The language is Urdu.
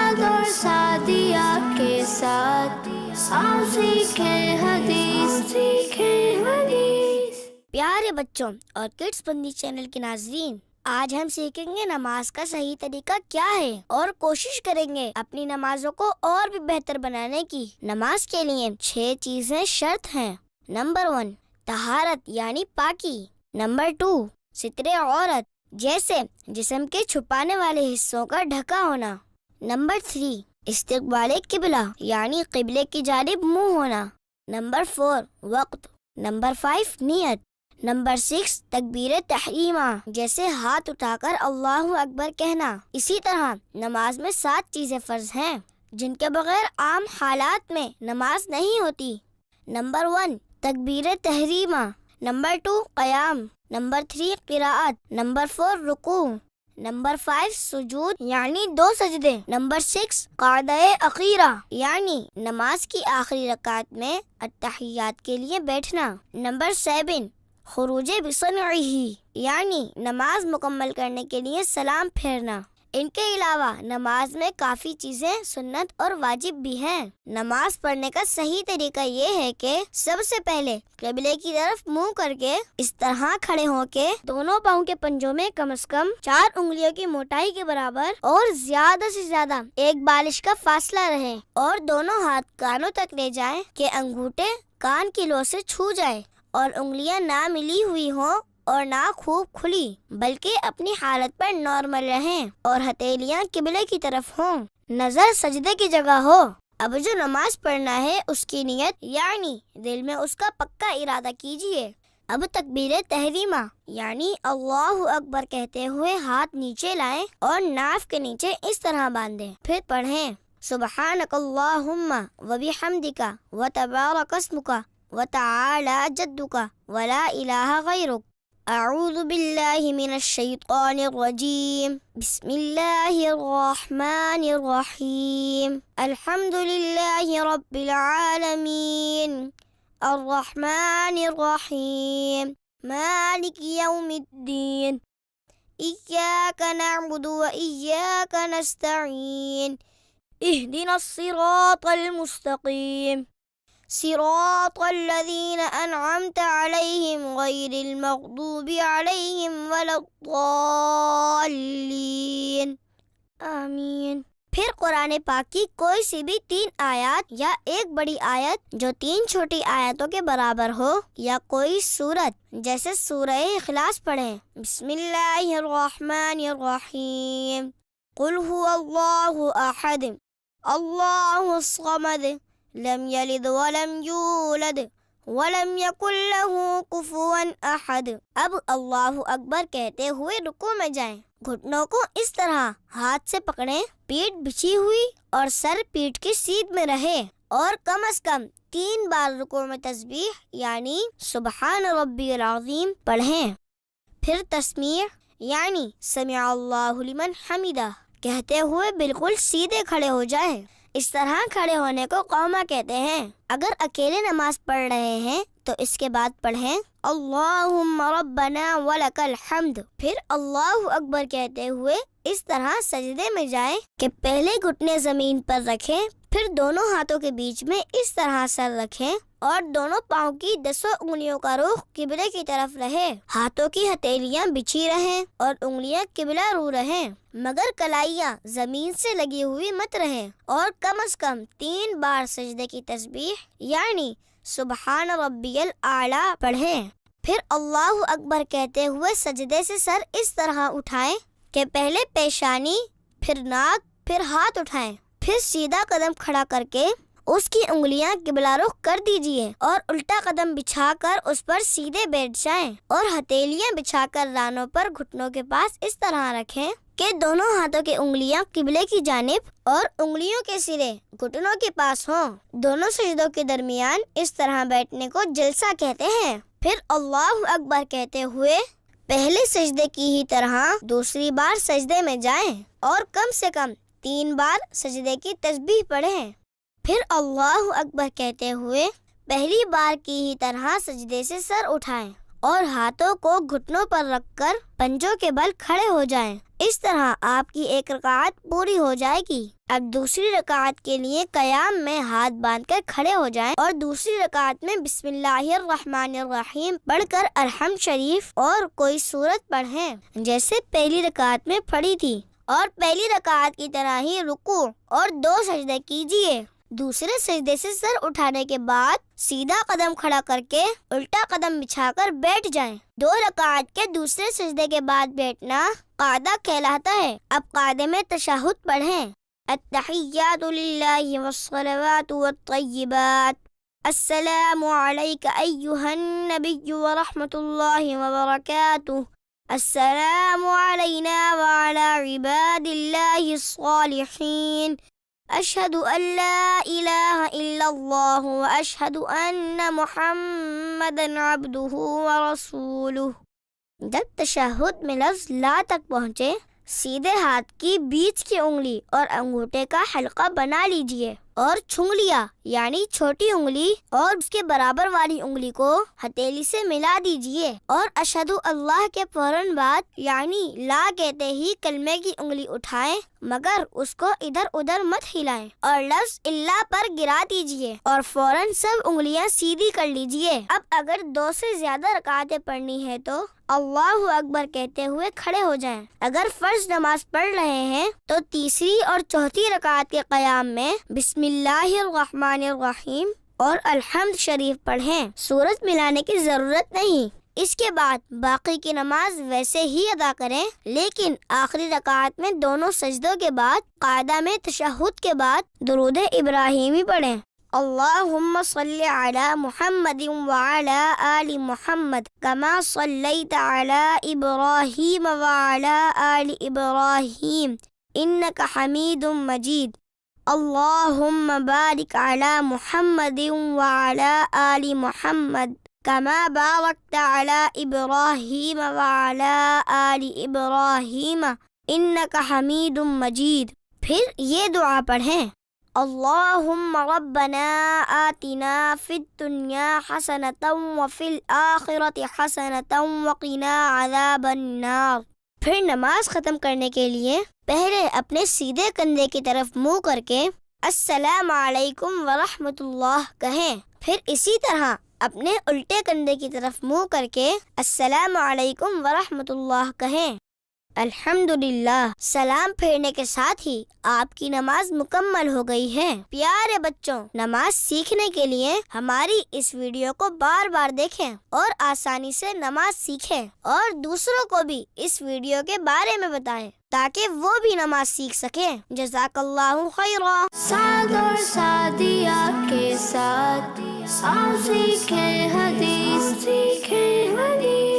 سعد اور سعدیہ کے ساتھ آؤ سیکھیں حدیث پیارے بچوں اور کڈس بندی چینل کے ناظرین، آج ہم سیکھیں گے نماز کا صحیح طریقہ کیا ہے اور کوشش کریں گے اپنی نمازوں کو اور بھی بہتر بنانے کی۔ نماز کے لیے 6 چیزیں شرط ہیں۔ نمبر 1، طہارت یعنی پاکی۔ نمبر 2، ستر عورت جیسے جسم کے چھپانے والے حصوں کا ڈھکا ہونا۔ نمبر 3، استقبال قبلہ یعنی قبلے کی جانب منہ ہونا۔ نمبر 4، وقت۔ نمبر 5، نیت۔ نمبر 6، تکبیر تحریمہ جیسے ہاتھ اٹھا کر اللہ اکبر کہنا۔ اسی طرح نماز میں 7 چیزیں فرض ہیں جن کے بغیر عام حالات میں نماز نہیں ہوتی۔ نمبر 1، تکبیر تحریمہ۔ نمبر 2، قیام۔ نمبر 3، قراءت۔ نمبر 4، رکوع۔ نمبر 5، سجود یعنی 2 سجدے۔ نمبر 6، قعدہ اخیرہ یعنی نماز کی آخری رکعت میں التحیات کے لیے بیٹھنا۔ نمبر 7، خروج بصنعہ یعنی نماز مکمل کرنے کے لیے سلام پھیرنا۔ ان کے علاوہ نماز میں کافی چیزیں سنت اور واجب بھی ہیں۔ نماز پڑھنے کا صحیح طریقہ یہ ہے کہ سب سے پہلے قبلے کی طرف منہ کر کے اس طرح کھڑے ہو کے دونوں پاؤں کے پنجوں میں کم از کم 4 انگلیوں کی موٹائی کے برابر اور زیادہ سے زیادہ 1 بالش کا فاصلہ رہے، اور دونوں ہاتھ کانوں تک لے جائیں کہ انگوٹھے کان کی لو سے چھو جائے، اور انگلیاں نہ ملی ہوئی ہوں اور نہ خوب کھلی بلکہ اپنی حالت پر نارمل رہیں، اور ہتھیلیاں قبلے کی طرف ہوں، نظر سجدے کی جگہ ہو۔ اب جو نماز پڑھنا ہے اس کی نیت یعنی دل میں اس کا پکا ارادہ کیجئے۔ اب تکبیر تحریمہ یعنی اللہ اکبر کہتے ہوئے ہاتھ نیچے لائیں اور ناف کے نیچے اس طرح باندھیں، پھر پڑھیں سبحانک اللہم وبحمدک وتبارک اسمک وتعالی جدک ولا الہ غیرک۔ اعوذ باللہ من الشیطان الرجیم، بسم اللہ الرحمن الرحیم، الحمد للہ رب العالمین، الرحمن الرحیم، مالک یوم الدین، ایاک نعبد و ایاک نستعین، اہدنا الصراط المستقیم، صراط الذین انعمت علیہم غیر المغضوب علیہم ولا الضالین، آمین۔ پھر قرآن پاک کی کوئی سی بھی 3 آیات یا ایک بڑی آیت جو 3 چھوٹی آیتوں کے برابر ہو، یا کوئی سورت جیسے سورہ اخلاص پڑھیں۔ بسم اللہ الرحمن الرحیم، قل هو اللہ احد اللہ الصمد لم یلد ولم یولد ولم یکن له کفوا احد۔ اب اللہ اکبر کہتے ہوئے رکوع میں جائیں، گھٹنوں کو اس طرح ہاتھ سے پکڑیں، پیٹھ بچھی ہوئی اور سر پیٹھ کی سیدھ میں رہے، اور کم از کم 3 بار رکوع میں تسبیح یعنی سبحان ربی العظیم پڑھیں۔ پھر تسمیع یعنی سمع اللہ لمن حمدہ کہتے ہوئے بالکل سیدھے کھڑے ہو جائیں۔ اس طرح کھڑے ہونے کو قوما کہتے ہیں۔ اگر اکیلے نماز پڑھ رہے ہیں تو اس کے بعد پڑھیں اللہم ربنا ولک الحمد، پھر اللہ اکبر کہتے ہوئے اس طرح سجدے میں جائیں کہ پہلے گھٹنے زمین پر رکھیں، پھر دونوں ہاتھوں کے بیچ میں اس طرح سر رکھیں، اور دونوں پاؤں کی 10 انگلیوں کا رخ قبلے کی طرف رہے، ہاتھوں کی ہتھیلیاں بچھی رہیں اور انگلیاں قبلہ رو رہیں، مگر کلائیاں زمین سے لگی ہوئی مت رہیں، اور کم از کم 3 بار سجدے کی تسبیح یعنی سبحان ربی الاعلی پڑھیں۔ پھر اللہ اکبر کہتے ہوئے سجدے سے سر اس طرح اٹھائیں کہ پہلے پیشانی، پھر ناک، پھر ہاتھ اٹھائیں، پھر سیدھا قدم کھڑا کر کے اس کی انگلیاں قبلہ رخ کر دیجئے، اور الٹا قدم بچھا کر اس پر سیدھے بیٹھ جائیں، اور ہتھیلیاں بچھا کر رانوں پر گھٹنوں کے پاس اس طرح رکھیں کہ دونوں ہاتھوں کی انگلیاں قبلے کی جانب اور انگلیوں کے سرے گھٹنوں کے پاس ہوں۔ دونوں سجدوں کے درمیان اس طرح بیٹھنے کو جلسہ کہتے ہیں۔ پھر اللہ اکبر کہتے ہوئے پہلے سجدے کی ہی طرح دوسری بار سجدے میں جائیں، اور کم سے کم 3 بار سجدے کی تسبیح پڑھیں۔ پھر اللہ اکبر کہتے ہوئے پہلی بار کی ہی طرح سجدے سے سر اٹھائیں، اور ہاتھوں کو گھٹنوں پر رکھ کر پنجوں کے بل کھڑے ہو جائیں۔ اس طرح آپ کی 1 رکعت پوری ہو جائے گی۔ اب دوسری رکعت کے لیے قیام میں ہاتھ باندھ کر کھڑے ہو جائیں اور دوسری رکعت میں بسم اللہ الرحمن الرحیم پڑھ کر الحمد شریف اور کوئی سورت پڑھیں جیسے پہلی رکعت میں پڑھی تھی، اور پہلی رکعت کی طرح ہی رکوع اور 2 سجدے کیجیے۔ دوسرے سجدے سے سر اٹھانے کے بعد سیدھا قدم کھڑا کر کے الٹا قدم بچھا کر بیٹھ جائیں۔ 2 رکعت کے دوسرے سجدے کے بعد بیٹھنا قعدہ کہلاتا ہے۔ اب قعدے میں تشہد پڑھیں۔ التحیات للہ والصلوات والطیبات، السلام علیک ایہا النبی ورحمۃ اللہ وبرکاتہ، السلام علینا وعلی عباد اللہ الصالحین، اشہد ان لا الہ الا اللہ واشہد ان محمدا عبدہ ورسولہ۔ جب تشہد میں لفظ لا تک پہنچے، سیدھے ہاتھ کی بیچ کی انگلی اور انگوٹھے کا حلقہ بنا لیجئے اور چھنگلیاں یعنی چھوٹی انگلی اور اس کے برابر والی انگلی کو ہتھیلی سے ملا دیجئے، اور اشہدو اللہ کے فوراً بعد یعنی لا کہتے ہی کلمے کی انگلی اٹھائیں، مگر اس کو ادھر ادھر مت ہلائیں، اور لفظ اللہ پر گرا دیجئے اور فوراً سب انگلیاں سیدھی کر لیجئے۔ اب اگر 2 سے زیادہ رکعتیں پڑھنی ہے تو اللہ اکبر کہتے ہوئے کھڑے ہو جائیں۔ اگر فرض نماز پڑھ رہے ہیں تو تیسری اور چوتھی رکعت کے قیام میں بسم اللہ الرحمن الرحیم اور الحمد شریف پڑھیں، سورت ملانے کی ضرورت نہیں۔ اس کے بعد باقی کی نماز ویسے ہی ادا کریں، لیکن آخری رکعت میں دونوں سجدوں کے بعد قاعدہ میں تشہد کے بعد درود ابراہیمی پڑھیں۔ اللہم صلی علی محمد وعلی آل محمد کما صلیت علی ابراہیم وعلی آل ابراہیم انک حمید مجید۔ اللہم بارک علی محمد وعلی آل محمد کما بارکت علی ابراہیم وعلی آل ابراہیم انک حمید مجید۔ پھر یہ دعا پڑھیں، اللہم ربنا آتنا فی الدنیا حسنۃ وفی الآخرۃ حسنۃ وقنا عذاب النار۔ پھر نماز ختم کرنے کے لیے پہلے اپنے سیدھے کندھے کی طرف منہ کر کے السلام علیکم ورحمۃ اللہ کہیں، پھر اسی طرح اپنے الٹے کندھے کی طرف منہ کر کے السلام علیکم ورحمۃ اللہ کہیں۔ الحمدللہ، سلام پھیرنے کے ساتھ ہی آپ کی نماز مکمل ہو گئی ہے۔ پیارے بچوں، نماز سیکھنے کے لیے ہماری اس ویڈیو کو بار بار دیکھیں اور آسانی سے نماز سیکھیں، اور دوسروں کو بھی اس ویڈیو کے بارے میں بتائیں تاکہ وہ بھی نماز سیکھ سکیں۔ جزاک اللہ خیرا۔ سعد اور سعدیہ کے ساتھ آؤ سیکھیں حدیث، سیکھیں حدیث۔